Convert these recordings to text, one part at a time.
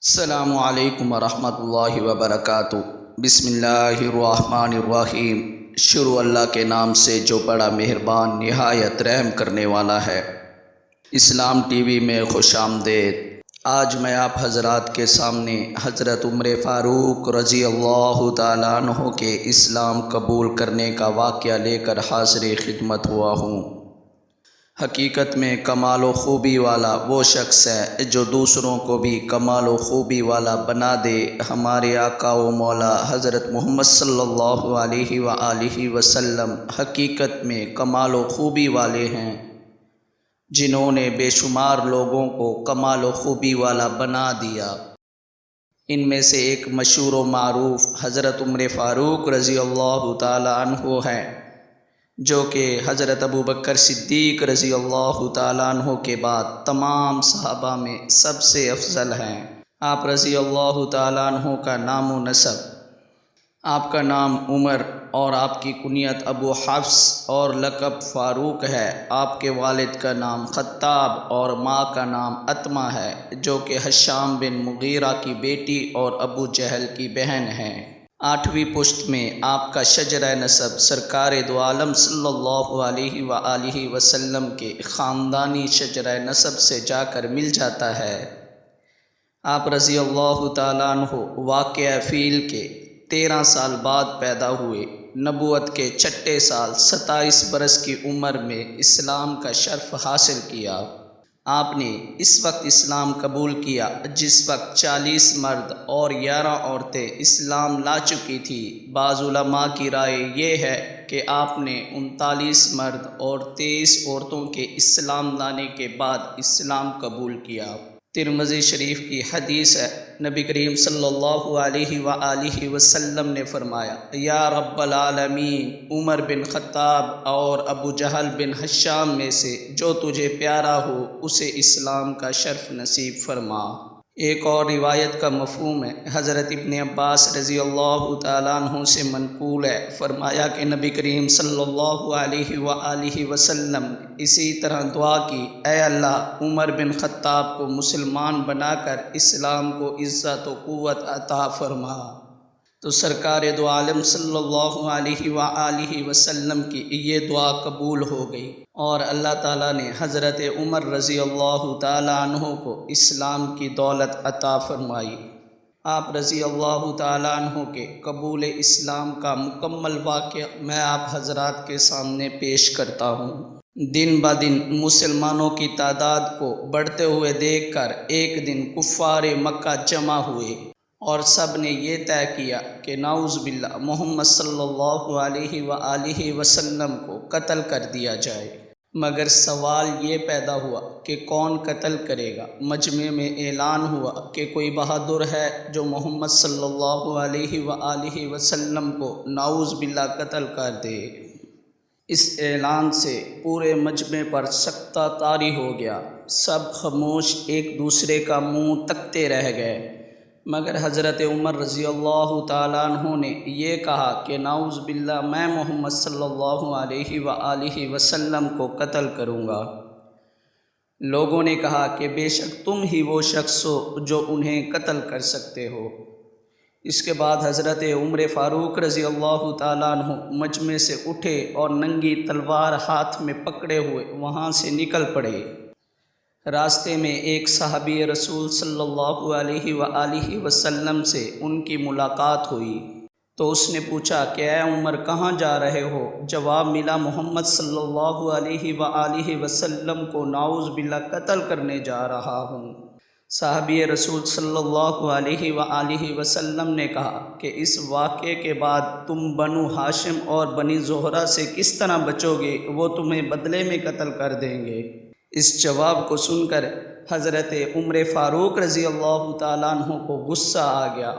السلام علیکم ورحمۃ اللہ وبرکاتہ۔ بسم اللہ الرحمن الرحیم۔ شروع اللہ کے نام سے جو بڑا مہربان نہایت رحم کرنے والا ہے۔ اسلام ٹی وی میں خوش آمدید۔ آج میں آپ حضرات کے سامنے حضرت عمر فاروق رضی اللہ تعالیٰ عنہ کے اسلام قبول کرنے کا واقعہ لے کر حاضر خدمت ہوا ہوں۔ حقیقت میں کمال و خوبی والا وہ شخص ہے جو دوسروں کو بھی کمال و خوبی والا بنا دے۔ ہمارے آقا و مولا حضرت محمد صلی اللہ علیہ وآلہ وسلم حقیقت میں کمال و خوبی والے ہیں، جنہوں نے بے شمار لوگوں کو کمال و خوبی والا بنا دیا۔ ان میں سے ایک مشہور و معروف حضرت عمر فاروق رضی اللہ تعالی عنہ ہے، جو کہ حضرت ابوبکر صدیق رضی اللہ تعالیٰ عنہ کے بعد تمام صحابہ میں سب سے افضل ہیں۔ آپ رضی اللہ تعالیٰ عنہ کا نام و نسب، آپ کا نام عمر اور آپ کی کنیت ابو حفص اور لقب فاروق ہے۔ آپ کے والد کا نام خطاب اور ماں کا نام اتمہ ہے، جو کہ ہشام بن مغیرہ کی بیٹی اور ابو جہل کی بہن ہیں۔ 8ویں پشت میں آپ کا شجرہ نسب سرکار دو عالم صلی اللہ علیہ وآلہ وسلم کے خاندانی شجرہ نسب سے جا کر مل جاتا ہے۔ آپ رضی اللہ تعالیٰ عنہ واقعہ فیل کے 13 سال بعد پیدا ہوئے۔ نبوت کے چھٹے سال 27 برس کی عمر میں اسلام کا شرف حاصل کیا۔ آپ نے اس وقت اسلام قبول کیا جس وقت 40 مرد اور 11 عورتیں اسلام لا چکی تھی۔ بعض علماء کی رائے یہ ہے کہ آپ نے 39 مرد اور 23 عورتوں کے اسلام لانے کے بعد اسلام قبول کیا۔ ترمذی شریف کی حدیث ہے، نبی کریم صلی اللہ علیہ وآلہ وسلم نے فرمایا، یا رب العالمین، عمر بن خطاب اور ابو جہل بن ہشام میں سے جو تجھے پیارا ہو اسے اسلام کا شرف نصیب فرما۔ ایک اور روایت کا مفہوم ہے، حضرت ابن عباس رضی اللہ تعالیٰ عنہ سے منقول ہے، فرمایا کہ نبی کریم صلی اللہ علیہ وآلہ وسلم نے اسی طرح دعا کی، اے اللہ، عمر بن خطاب کو مسلمان بنا کر اسلام کو عزت و قوت عطا فرما۔ تو سرکار دو عالم صلی اللہ علیہ وآلہ وسلم کی یہ دعا قبول ہو گئی، اور اللہ تعالیٰ نے حضرت عمر رضی اللہ تعالیٰ عنہ کو اسلام کی دولت عطا فرمائی۔ آپ رضی اللہ تعالیٰ عنہ کے قبول اسلام کا مکمل واقعہ میں آپ حضرات کے سامنے پیش کرتا ہوں۔ دن بدن مسلمانوں کی تعداد کو بڑھتے ہوئے دیکھ کر ایک دن کفار مکہ جمع ہوئے اور سب نے یہ طے کیا کہ نعوذ باللہ محمد صلی اللہ علیہ وآلہ وسلم کو قتل کر دیا جائے۔ مگر سوال یہ پیدا ہوا کہ کون قتل کرے گا۔ مجمع میں اعلان ہوا کہ کوئی بہادر ہے جو محمد صلی اللہ علیہ وآلہ وسلم کو نعوذ باللہ قتل کر دے۔ اس اعلان سے پورے مجمع پر سکتہ طاری ہو گیا، سب خاموش ایک دوسرے کا منہ تکتے رہ گئے، مگر حضرت عمر رضی اللہ تعالیٰ عنہ نے یہ کہا کہ نعوذ باللہ میں محمد صلی اللہ علیہ وآلہ وسلم کو قتل کروں گا۔ لوگوں نے کہا کہ بے شک تم ہی وہ شخص ہو جو انہیں قتل کر سکتے ہو۔ اس کے بعد حضرت عمر فاروق رضی اللہ تعالیٰ عنہ مجمع سے اٹھے اور ننگی تلوار ہاتھ میں پکڑے ہوئے وہاں سے نکل پڑے۔ راستے میں ایک صحابی رسول صلی اللہ علیہ وآلہ وسلم سے ان کی ملاقات ہوئی، تو اس نے پوچھا کہ اے عمر، کہاں جا رہے ہو؟ جواب ملا، محمد صلی اللہ علیہ وآلہ وسلم کو نعوذ باللہ قتل کرنے جا رہا ہوں۔ صحابی رسول صلی اللہ علیہ وآلہ وسلم نے کہا کہ اس واقعے کے بعد تم بنو ہاشم اور بنی زہرہ سے کس طرح بچو گے؟ وہ تمہیں بدلے میں قتل کر دیں گے۔ اس جواب کو سن کر حضرت عمر فاروق رضی اللہ تعالیٰ عنہ کو غصہ آ گیا،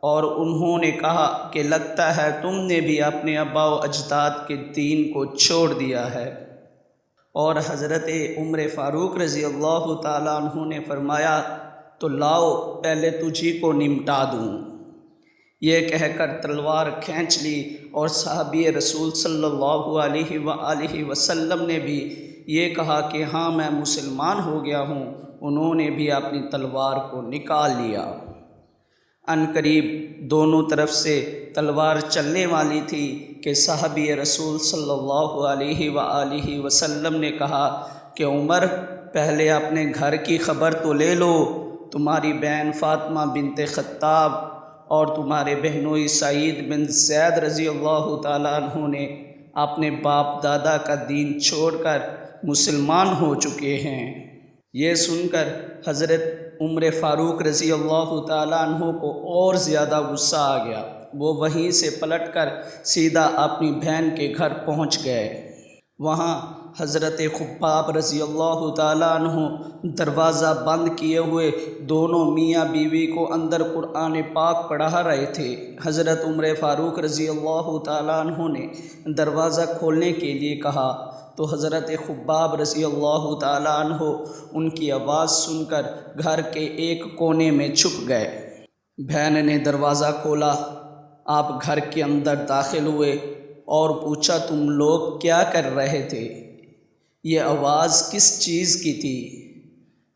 اور انہوں نے کہا کہ لگتا ہے تم نے بھی اپنے آباء و اجداد کے دین کو چھوڑ دیا ہے۔ اور حضرت عمر فاروق رضی اللہ تعالیٰ عنہ نے فرمایا، تو لاؤ پہلے تجھی کو نمٹا دوں۔ یہ کہہ کر تلوار کھینچ لی، اور صحابی رسول صلی اللہ علیہ وآلہ وسلم نے بھی یہ کہا کہ ہاں میں مسلمان ہو گیا ہوں، انہوں نے بھی اپنی تلوار کو نکال لیا۔ ان قریب دونوں طرف سے تلوار چلنے والی تھی کہ صحابی رسول صلی اللہ علیہ وآلہ وسلم نے کہا کہ عمر، پہلے اپنے گھر کی خبر تو لے لو۔ تمہاری بہن فاطمہ بنت خطاب اور تمہارے بہنوئی سعید بن زید رضی اللہ تعالیٰ عنہ نے اپنے باپ دادا کا دین چھوڑ کر مسلمان ہو چکے ہیں۔ یہ سن کر حضرت عمر فاروق رضی اللہ تعالیٰ عنہ کو اور زیادہ غصہ آ گیا۔ وہ وہیں سے پلٹ کر سیدھا اپنی بہن کے گھر پہنچ گئے۔ وہاں حضرت خباب رضی اللہ تعالیٰ عنہ دروازہ بند کیے ہوئے دونوں میاں بیوی کو اندر قرآن پاک پڑھا رہے تھے۔ حضرت عمر فاروق رضی اللہ تعالیٰ عنہ نے دروازہ کھولنے کے لیے کہا تو حضرت خباب رضی اللہ تعالیٰ عنہ ان کی آواز سن کر گھر کے ایک کونے میں چھپ گئے۔ بہن نے دروازہ کھولا، آپ گھر کے اندر داخل ہوئے اور پوچھا تم لوگ کیا کر رہے تھے؟ یہ آواز کس چیز کی تھی؟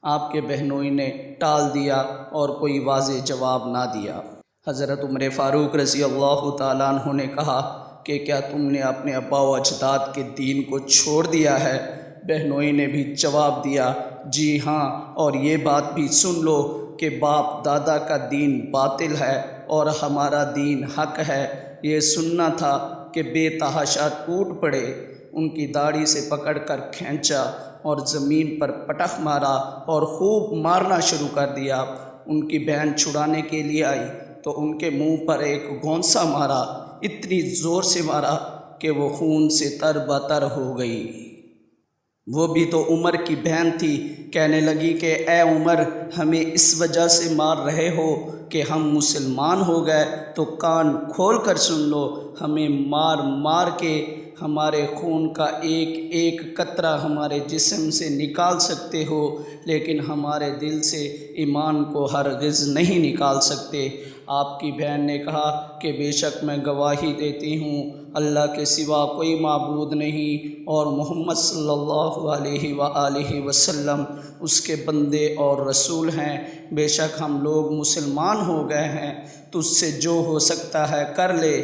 آپ کے بہنوئی نے ٹال دیا اور کوئی واضح جواب نہ دیا۔ حضرت عمر فاروق رضی اللہ تعالیٰ عنہ نے کہا کہ کیا تم نے اپنے آبا و اجداد کے دین کو چھوڑ دیا ہے؟ بہنوئی نے بھی جواب دیا جی ہاں، اور یہ بات بھی سن لو کہ باپ دادا کا دین باطل ہے اور ہمارا دین حق ہے۔ یہ سننا تھا کہ بے تحاشا ٹوٹ پڑے، ان کی داڑھی سے پکڑ کر کھینچا اور زمین پر پٹخ مارا اور خوب مارنا شروع کر دیا۔ ان کی بہن چھڑانے کے لیے آئی تو ان کے منہ پر ایک گھونسا مارا، اتنی زور سے مارا کہ وہ خون سے تر بتر ہو گئی۔ وہ بھی تو عمر کی بہن تھی۔ کہنے لگی کہ اے عمر، ہمیں اس وجہ سے مار رہے ہو کہ ہم مسلمان ہو گئے؟ تو کان کھول کر سن لو، ہمیں مار مار کے ہمارے خون کا ایک ایک قطرہ ہمارے جسم سے نکال سکتے ہو، لیکن ہمارے دل سے ایمان کو ہرگز نہیں نکال سکتے۔ آپ کی بہن نے کہا کہ بے شک میں گواہی دیتی ہوں اللہ کے سوا کوئی معبود نہیں اور محمد صلی اللہ علیہ وآلہ وسلم اس کے بندے اور رسول ہیں۔ بے شک ہم لوگ مسلمان ہو گئے ہیں، تجھ سے جو ہو سکتا ہے کر لے۔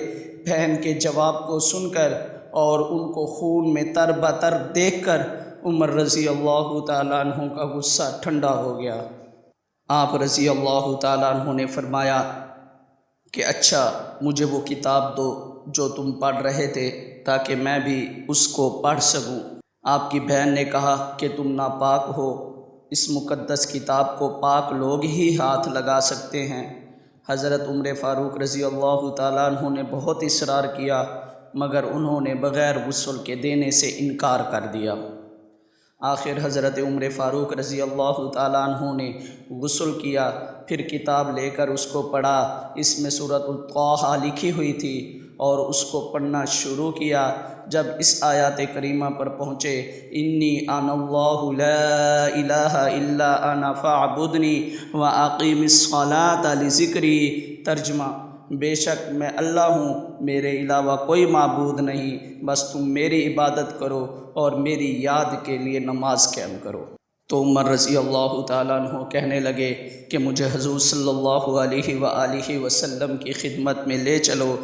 بہن کے جواب کو سن کر اور ان کو خون میں تر بتر دیکھ کر عمر رضی اللہ تعالیٰ عنہ کا غصہ ٹھنڈا ہو گیا۔ آپ رضی اللہ تعالیٰ عنہ نے فرمایا کہ اچھا مجھے وہ کتاب دو جو تم پڑھ رہے تھے تاکہ میں بھی اس کو پڑھ سکوں۔ آپ کی بہن نے کہا کہ تم ناپاک ہو، اس مقدس کتاب کو پاک لوگ ہی ہاتھ لگا سکتے ہیں۔ حضرت عمر فاروق رضی اللہ تعالیٰ عنہ نے بہت اصرار کیا مگر انہوں نے بغیر غسل کے دینے سے انکار کر دیا۔ آخر حضرت عمر فاروق رضی اللہ تعالیٰ عنہ نے غسل کیا، پھر کتاب لے کر اس کو پڑھا۔ اس میں سورۃ الطٰہٰ لکھی ہوئی تھی اور اس کو پڑھنا شروع کیا۔ جب اس آیات کریمہ پر پہنچے انی انا اللہ لا الہ الا انا فاعبدنی واقیم الصلاۃ لذکری، ترجمہ بے شک میں اللہ ہوں، میرے علاوہ کوئی معبود نہیں، بس تم میری عبادت کرو اور میری یاد کے لیے نماز قائم کرو۔ تو عمر رضی اللہ تعالیٰ عنہ کہنے لگے کہ مجھے حضور صلی اللہ علیہ وآلہ وسلم کی خدمت میں لے چلو۔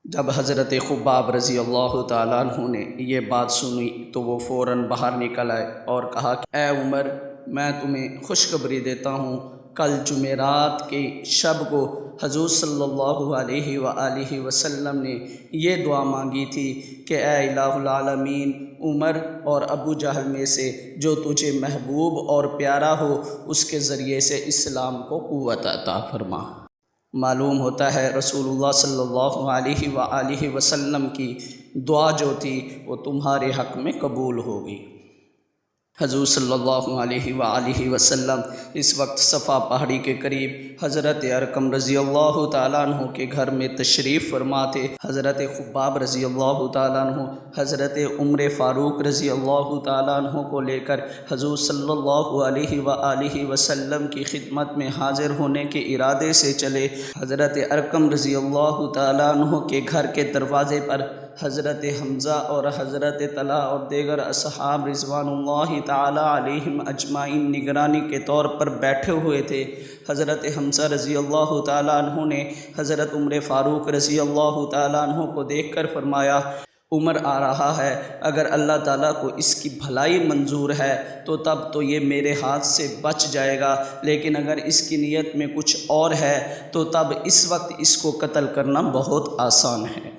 جب حضرت خباب رضی اللہ تعالیٰ عنہ نے یہ بات سنی تو وہ فوراً باہر نکل آئے اور کہا کہ اے عمر، میں تمہیں خوشخبری دیتا ہوں، کل جمعرات کی شب کو حضور صلی اللہ علیہ وآلہ وسلم نے یہ دعا مانگی تھی کہ اے الہ العالمین، عمر اور ابو جہل میں سے جو تجھے محبوب اور پیارا ہو اس کے ذریعے سے اسلام کو قوت عطا فرما۔ معلوم ہوتا ہے رسول اللہ صلی اللہ علیہ وآلہ وسلم کی دعا جو تھی وہ تمہارے حق میں قبول ہوگی۔ حضور صلی اللہ علیہ وآلہ وسلم اس وقت صفا پہاڑی کے قریب حضرت ارقم رضی اللہ تعالیٰ عنہ کے گھر میں تشریف فرما تھے۔ حضرت خباب رضی اللہ تعالیٰ عنہ حضرت عمر فاروق رضی اللہ تعالیٰ عنہ کو لے کر حضور صلی اللہ علیہ وآلہ وسلم کی خدمت میں حاضر ہونے کے ارادے سے چلے۔ حضرت ارقم رضی اللہ تعالیٰ عنہ کے گھر کے دروازے پر حضرت حمزہ اور حضرت طلحہ اور دیگر اصحاب رضوان اللہ تعالی علیہم اجمعین نگرانی کے طور پر بیٹھے ہوئے تھے۔ حضرت حمزہ رضی اللہ تعالیٰ عنہ نے حضرت عمر فاروق رضی اللہ تعالیٰ عنہ کو دیکھ کر فرمایا، عمر آ رہا ہے، اگر اللہ تعالیٰ کو اس کی بھلائی منظور ہے تو تب تو یہ میرے ہاتھ سے بچ جائے گا، لیکن اگر اس کی نیت میں کچھ اور ہے تو تب اس وقت اس کو قتل کرنا بہت آسان ہے۔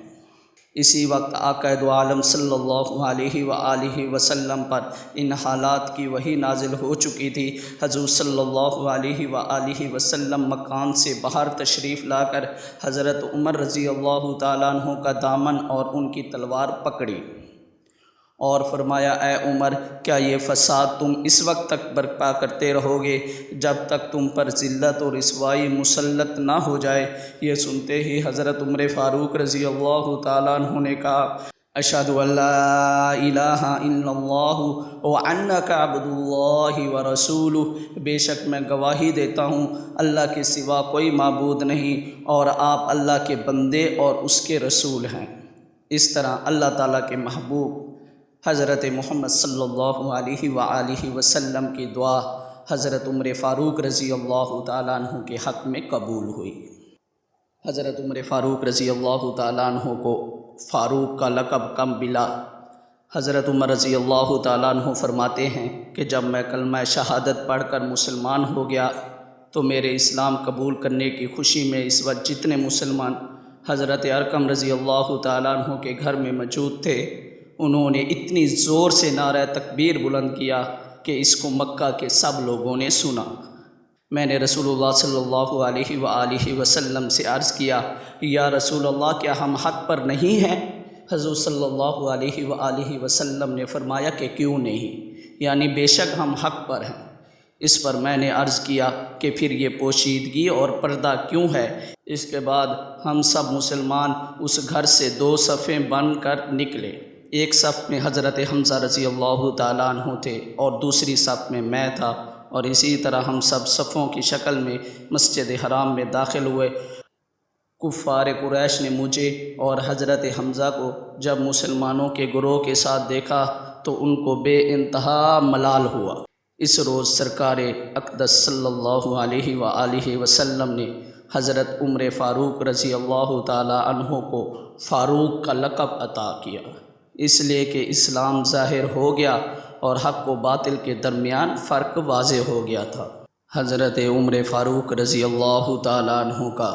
اسی وقت آقا دو عالم صلی اللہ علیہ وآلہ وسلم پر ان حالات کی وحی نازل ہو چکی تھی۔ حضور صلی اللہ علیہ وآلہ وسلم مکان سے باہر تشریف لا کر حضرت عمر رضی اللہ تعالیٰ عنہ کا دامن اور ان کی تلوار پکڑی اور فرمایا، اے عمر، کیا یہ فساد تم اس وقت تک برپا کرتے رہو گے جب تک تم پر ذلت اور رسوائی مسلط نہ ہو جائے؟ یہ سنتے ہی حضرت عمر فاروق رضی اللہ تعالیٰ عنہ نے کہا، اشہد ان لا الہ الا اللہ وانک عبد اللہ ورسولہ، بے شک میں گواہی دیتا ہوں اللہ کے سوا کوئی معبود نہیں اور آپ اللہ کے بندے اور اس کے رسول ہیں۔ اس طرح اللہ تعالیٰ کے محبوب حضرت محمد صلی اللہ علیہ وآلہ وسلم کی دعا حضرت عمر فاروق رضی اللہ تعالیٰ عنہ کے حق میں قبول ہوئی۔ حضرت عمر فاروق رضی اللہ تعالیٰ عنہ کو فاروق کا لقب کم ملا۔ حضرت عمر رضی اللہ تعالیٰ عنہ فرماتے ہیں کہ جب میں کلمہ شہادت پڑھ کر مسلمان ہو گیا تو میرے اسلام قبول کرنے کی خوشی میں اس وقت جتنے مسلمان حضرت ارقم رضی اللہ تعالیٰ عنہ کے گھر میں موجود تھے، انہوں نے اتنی زور سے نعرہ تکبیر بلند کیا کہ اس کو مکہ کے سب لوگوں نے سنا۔ میں نے رسول اللہ صلی اللہ علیہ وآلہ وسلم سے عرض کیا، یا رسول اللہ، کیا ہم حق پر نہیں ہیں؟ حضور صلی اللہ علیہ وآلہ وسلم نے فرمایا کہ کیوں نہیں، یعنی بے شک ہم حق پر ہیں۔ اس پر میں نے عرض کیا کہ پھر یہ پوشیدگی اور پردہ کیوں ہے؟ اس کے بعد ہم سب مسلمان اس گھر سے دو صفیں بن کر نکلے۔ ایک صف میں حضرت حمزہ رضی اللہ تعالیٰ عنہ تھے اور دوسری صف میں میں تھا، اور اسی طرح ہم سب صفوں کی شکل میں مسجد حرام میں داخل ہوئے۔ کفار قریش نے مجھے اور حضرت حمزہ کو جب مسلمانوں کے گروہ کے ساتھ دیکھا تو ان کو بے انتہا ملال ہوا۔ اس روز سرکار اقدس صلی اللہ علیہ وآلہ وسلم نے حضرت عمر فاروق رضی اللہ تعالیٰ عنہ کو فاروق کا لقب عطا کیا، اس لیے کہ اسلام ظاہر ہو گیا اور حق و باطل کے درمیان فرق واضح ہو گیا تھا۔ حضرت عمر فاروق رضی اللہ تعالیٰ عنہ کا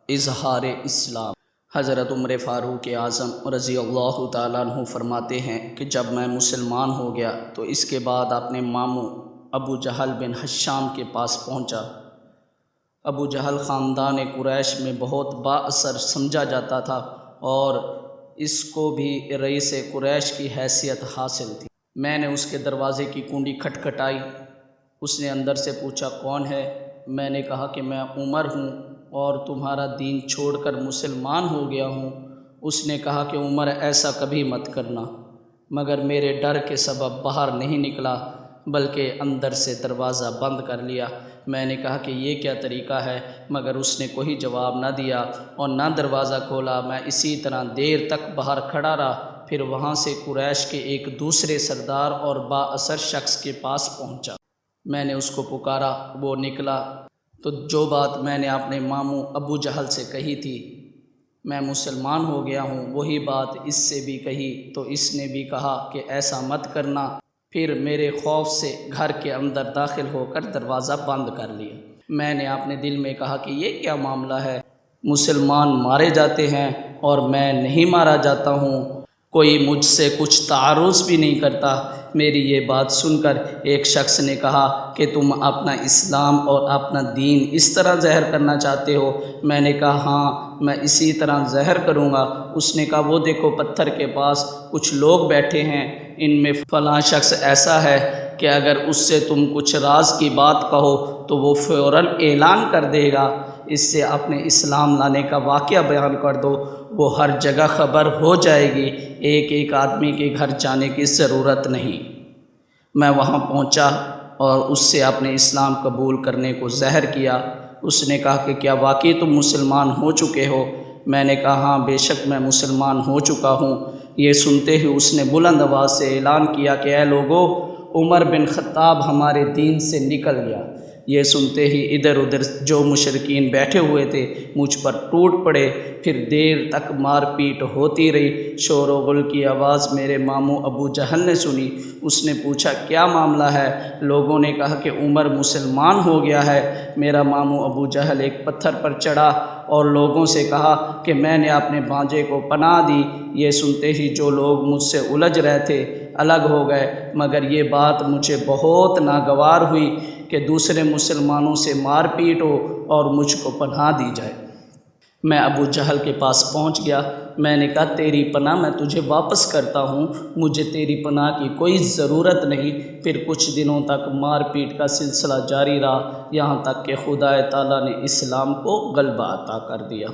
اظہار اسلام۔ حضرت عمر فاروق اعظم رضی اللہ تعالیٰ عنہ فرماتے ہیں کہ جب میں مسلمان ہو گیا تو اس کے بعد اپنے ماموں ابو جہل بن ہشام کے پاس پہنچا۔ ابو جہل خاندان قریش میں بہت با اثر سمجھا جاتا تھا اور اس کو بھی رئیس قریش کی حیثیت حاصل تھی۔ میں نے اس کے دروازے کی کنڈی کھٹکھٹائی۔ اس نے اندر سے پوچھا، کون ہے؟ میں نے کہا کہ میں عمر ہوں اور تمہارا دین چھوڑ کر مسلمان ہو گیا ہوں۔ اس نے کہا کہ عمر، ایسا کبھی مت کرنا، مگر میرے ڈر کے سبب باہر نہیں نکلا بلکہ اندر سے دروازہ بند کر لیا۔ میں نے کہا کہ یہ کیا طریقہ ہے، مگر اس نے کوئی جواب نہ دیا اور نہ دروازہ کھولا۔ میں اسی طرح دیر تک باہر کھڑا رہا، پھر وہاں سے قریش کے ایک دوسرے سردار اور با اثر شخص کے پاس پہنچا۔ میں نے اس کو پکارا، وہ نکلا تو جو بات میں نے اپنے ماموں ابو جہل سے کہی تھی، میں مسلمان ہو گیا ہوں، وہی بات اس سے بھی کہی تو اس نے بھی کہا کہ ایسا مت کرنا۔ پھر میرے خوف سے گھر کے اندر داخل ہو کر دروازہ بند کر لیا۔ میں نے اپنے دل میں کہا کہ یہ کیا معاملہ ہے، مسلمان مارے جاتے ہیں اور میں نہیں مارا جاتا ہوں، کوئی مجھ سے کچھ تعارض بھی نہیں کرتا۔ میری یہ بات سن کر ایک شخص نے کہا کہ تم اپنا اسلام اور اپنا دین اس طرح ظاہر کرنا چاہتے ہو؟ میں نے کہا ہاں، میں اسی طرح ظاہر کروں گا۔ اس نے کہا وہ دیکھو پتھر کے پاس کچھ لوگ بیٹھے ہیں، ان میں فلاں شخص ایسا ہے کہ اگر اس سے تم کچھ راز کی بات کہو تو وہ فوراً اعلان کر دے گا، اس سے اپنے اسلام لانے کا واقعہ بیان کر دو، وہ ہر جگہ خبر ہو جائے گی، ایک ایک آدمی کے گھر جانے کی ضرورت نہیں۔ میں وہاں پہنچا اور اس سے اپنے اسلام قبول کرنے کو ظاہر کیا۔ اس نے کہا کہ کیا واقعی تم مسلمان ہو چکے ہو؟ میں نے کہا ہاں بے شک میں مسلمان ہو چکا ہوں۔ یہ سنتے ہی اس نے بلند آواز سے اعلان کیا کہ اے لوگو، عمر بن خطاب ہمارے دین سے نکل گیا۔ یہ سنتے ہی ادھر ادھر جو مشرکین بیٹھے ہوئے تھے مجھ پر ٹوٹ پڑے، پھر دیر تک مار پیٹ ہوتی رہی۔ شور و غل کی آواز میرے ماموں ابو جہل نے سنی۔ اس نے پوچھا کیا معاملہ ہے؟ لوگوں نے کہا کہ عمر مسلمان ہو گیا ہے۔ میرا ماموں ابو جہل ایک پتھر پر چڑھا اور لوگوں سے کہا کہ میں نے اپنے بھانجے کو پناہ دی۔ یہ سنتے ہی جو لوگ مجھ سے الجھ رہے تھے الگ ہو گئے، مگر یہ بات مجھے بہت ناگوار ہوئی کہ دوسرے مسلمانوں سے مار پیٹ ہو اور مجھ کو پناہ دی جائے۔ میں ابو جہل کے پاس پہنچ گیا۔ میں نے کہا تیری پناہ میں تجھے واپس کرتا ہوں، مجھے تیری پناہ کی کوئی ضرورت نہیں۔ پھر کچھ دنوں تک مار پیٹ کا سلسلہ جاری رہا، یہاں تک کہ خدا تعالیٰ نے اسلام کو غلبہ عطا کر دیا۔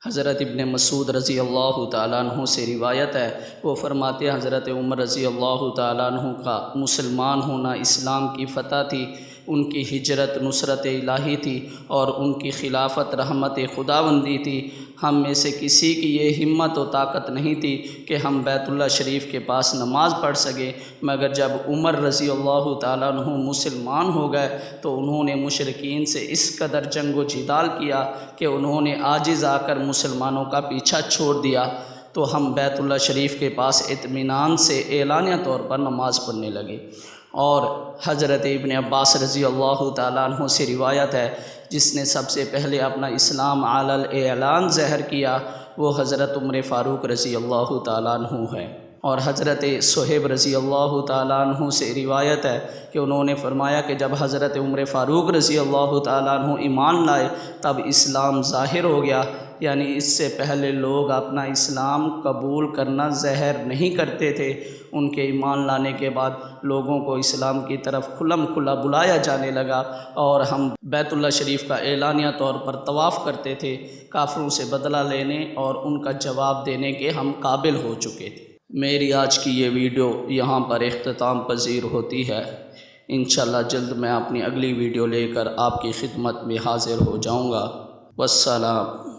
حضرت ابن مسعود رضی اللہ تعالیٰ عنہ سے روایت ہے، وہ فرماتے ہیں حضرت عمر رضی اللہ تعالیٰ عنہ کا مسلمان ہونا اسلام کی فتح تھی، ان کی ہجرت نصرت الہی تھی اور ان کی خلافت رحمت خداوندی تھی۔ ہم میں سے کسی کی یہ ہمت و طاقت نہیں تھی کہ ہم بیت اللہ شریف کے پاس نماز پڑھ سکیں، مگر جب عمر رضی اللہ تعالیٰ عنہ مسلمان ہو گئے تو انہوں نے مشرکین سے اس قدر جنگ و جدال کیا کہ انہوں نے عاجز آ کر مسلمانوں کا پیچھا چھوڑ دیا، تو ہم بیت اللہ شریف کے پاس اطمینان سے اعلانیہ طور پر نماز پڑھنے لگے۔ اور حضرت ابن عباس رضی اللہ تعالیٰ عنہ سے روایت ہے، جس نے سب سے پہلے اپنا اسلام علی الاعلان ظاہر کیا وہ حضرت عمر فاروق رضی اللہ تعالیٰ عنہ ہے۔ اور حضرت صہیب رضی اللہ تعالیٰ عنہ سے روایت ہے کہ انہوں نے فرمایا کہ جب حضرت عمر فاروق رضی اللہ تعالیٰ عنہ ایمان لائے تب اسلام ظاہر ہو گیا، یعنی اس سے پہلے لوگ اپنا اسلام قبول کرنا ظاہر نہیں کرتے تھے۔ ان کے ایمان لانے کے بعد لوگوں کو اسلام کی طرف کھلم کھلا بلایا جانے لگا اور ہم بیت اللہ شریف کا اعلانیہ طور پر طواف کرتے تھے۔ کافروں سے بدلہ لینے اور ان کا جواب دینے کے ہم قابل ہو چکے تھے۔ میری آج کی یہ ویڈیو یہاں پر اختتام پذیر ہوتی ہے۔ انشاءاللہ جلد میں اپنی اگلی ویڈیو لے کر آپ کی خدمت میں حاضر ہو جاؤں گا۔ والسلام۔